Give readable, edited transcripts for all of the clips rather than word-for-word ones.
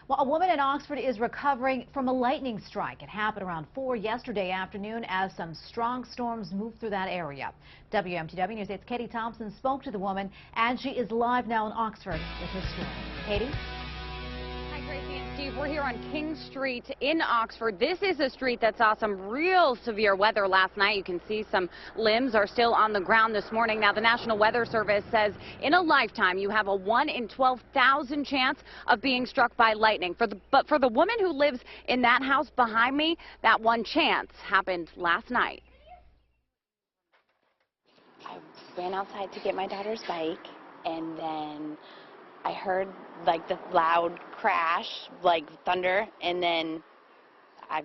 Well, a woman in Oxford is recovering from a lightning strike. It happened around 4 yesterday afternoon as some strong storms moved through that area. WMTW News 8's Katie Thompson spoke to the woman, and she is live now in Oxford with her story. Katie? Hi, Gracie and Steve. We're here on King Street in Oxford. This is a street that saw some real severe weather last night. You can see some limbs are still on the ground this morning. Now, the National Weather Service says in a lifetime you have a 1 in 12,000 chance of being struck by lightning. But for the woman who lives in that house behind me, that one chance happened last night. I ran outside to get my daughter's bike, and then I heard like the loud crash, like thunder, and then I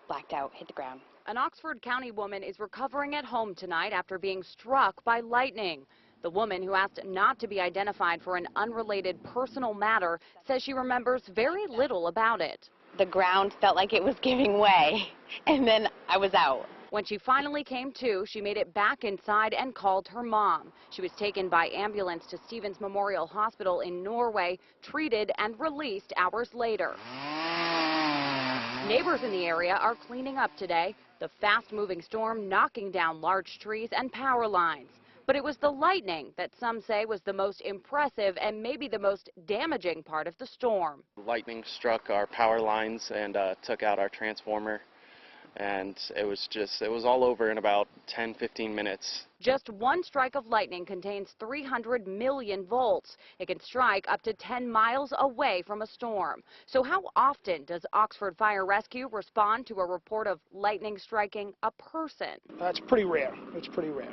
blacked out, hit the ground. An Oxford County woman is recovering at home tonight after being struck by lightning. The woman, who asked not to be identified for an unrelated personal matter, says she remembers very little about it. The ground felt like it was giving way, and then I was out. When she finally came to, she made it back inside and called her mom. She was taken by ambulance to Stevens Memorial Hospital in Norway, treated and released hours later. Neighbors in the area are cleaning up today. The fast-moving storm knocking down large trees and power lines. But it was the lightning that some say was the most impressive and maybe the most damaging part of the storm. Lightning struck our power lines and took out our transformer. And it was all over in about 10-15 minutes. Just one strike of lightning contains 300 million volts. It can strike up to 10 miles away from a storm. So how often does Oxford Fire Rescue respond to a report of lightning striking a person? It's pretty rare. It's pretty rare.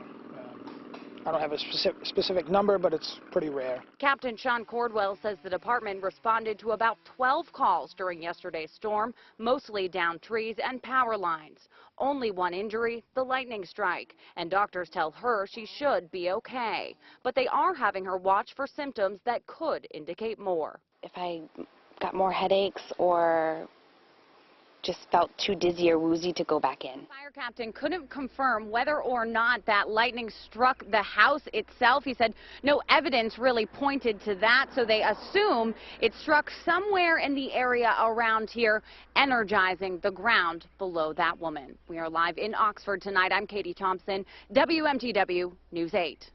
I don't have a specific number, but it's pretty rare. Captain Sean Cordwell says the department responded to about 12 calls during yesterday's storm, mostly down trees and power lines. Only one injury, the lightning strike, and doctors tell her she should be okay. But they are having her watch for symptoms that could indicate more. If I got more headaches or just felt too dizzy or woozy to go back in. Fire captain couldn't confirm whether or not that lightning struck the house itself. He said no evidence really pointed to that, so they assume it struck somewhere in the area around here, energizing the ground below that woman. We are live in Oxford tonight. I'm Katie Thompson, WMTW News 8.